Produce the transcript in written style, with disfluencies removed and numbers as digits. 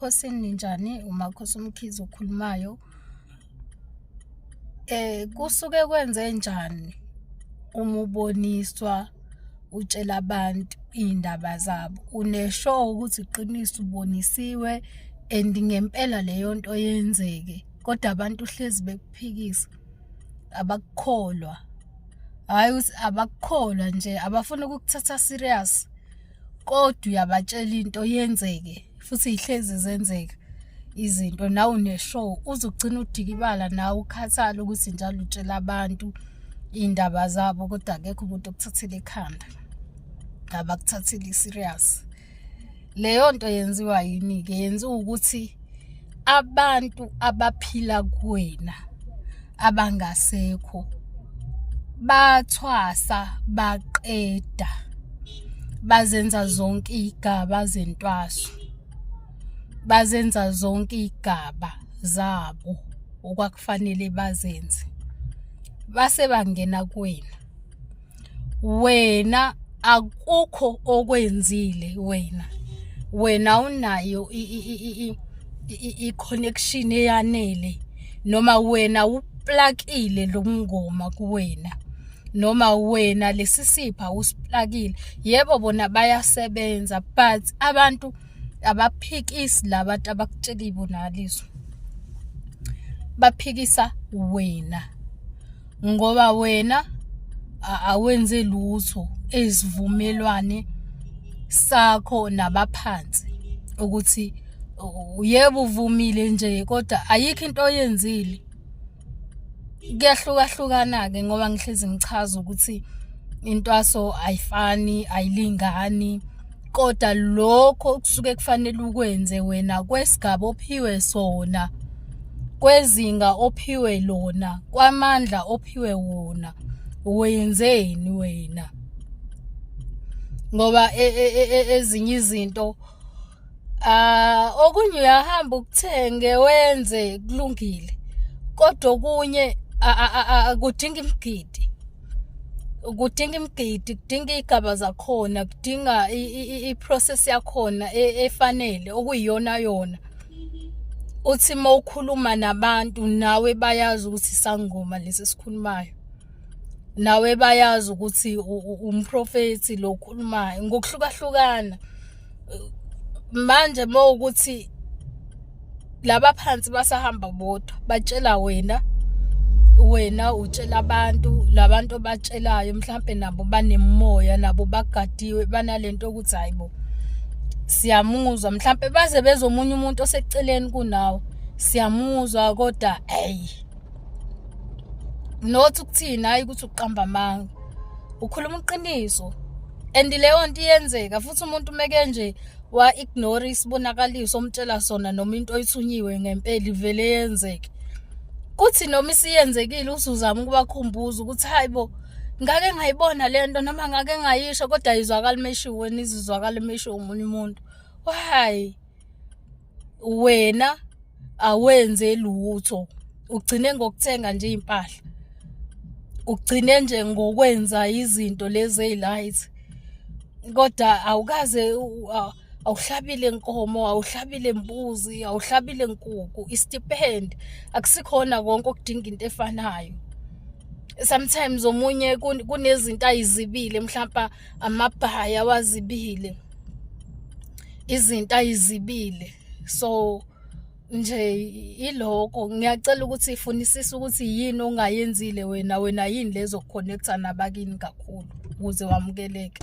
Nkosini ninjani? uMakhosi Mkhize okhulumayo. Kusuke kwenze njani uma uboniswa utshela abantu iy'ndaba zabo? Uneshow ukuthi iqiniso ubonisiwe and ngempela leyo nto yenzeke, kodwa abantu hlezi bekuphikisa, abakukholwa. Hhayi ukuthi abakukholwa nje, abafuna ukukuthatha serious, kodwa uyabatshela into yenzeke futhi ihlezi zenzeka izinto. Nawe uneshow, uzogcina udikibala nawe ukhathala ukuthi njalo utshela abantu iy'ndaba zabo, kodwa akekho umuntu okuthathela ekhanda, abakuthatheli serious. Leyo nto yenziwa yini-ke? Yenziwa ukuthi abantu abaphila kuwena abangasekho bathwasa, baqeda, bazenza zonke iy'gaba zentwaso, bazenza zonke iy'gaba zabo okwakufanele bazenze, base bangena kuwena. Wena akukho okwenzile, wena unayo i-connection eyanele, noma wena uplakile lo mngoma kuwena, noma wena lesi sipha usiplakile. Yebo bona bayasebenza, but abantu abaphikisi labantu abakutshela ibonakaliso, baphikisa wena ngoba wena awenze lutho ezivumelwane sakho nabaphansi ukuthi yebo uvumile nje, kodwa ayikho into oyenzile. Kuyahlukahlukana-ke ngoba ngihlezi ngichaza ukuthi intwaso ayifani, ayilingani, kodwa lokho kusuke kufanele ukwenze wena kwesigaba ophiwe sona, kwezinga ophiwe lona, kwamandla ophiwe wona, wenzeni wena? Ngoba ezinye izinto okunye uyahamba ukuthenge wenze kulungile, kodwa okunye kudinga imigidi, kudinga iy'gaba zakhona, kudinga i-process yakhona efanele okuyiyona yona. Uthi uma ukhuluma nabantu nawe bayazi ukuthi isangoma lesi esikhulumayo, nawe bayazi ukuthi umprofethi lo okhulumayo, ngokuhlukahlukana. Manje uma ukuthi laba phansi basahamba bodwa batshela wena utshela abantu, labantu obatshelayo mhlampe nabo banemimoya, nabo bagadiwe, banalento ukuthi hayi bo, siyamuzwa, mhlampe baze bezwe omunye umuntu oseceleni kunawe, siyamuzwa, kodwa not ukuthini, hhayi ukuthi uqamba amanga, ukhuluma iqiniso. And leyo nto iyenzeka futhi umuntu umeke nje wa-ignore isibonakaliso omtshela sona, noma into oyithunyiwe ngempela ivele yenzeke. Kuthi noma isiyenzekile usuzama ukubakhumbuza ukuthi hayi bo, ngake ngayibona le nto, noma ngake ngayisho, kodwa ayizwakali meshiwe wena, izizwakala meshiwe omunye umuntu. Why? Wena awenze lutho, ugcine ngokuthenga nje iy'mpahla, ugcine nje ngokwenza izinto lezi ey'light, kodwa awukaze awuhlabile inkomo, awuhlabile mbuzi, awuhlabile nkukhu. Istipend akusikhona konke okudinga into efanayo. Sometimes omunye kunezinto ayizibile, mhlampa amabhaya wazibile, izinto ayizibile. So nje iloko ngiyacela ukuthi ifunisise ukuthi yini ongayenzile wena yini lezo connecta nabakini kakhulu ukuze wamukeleke.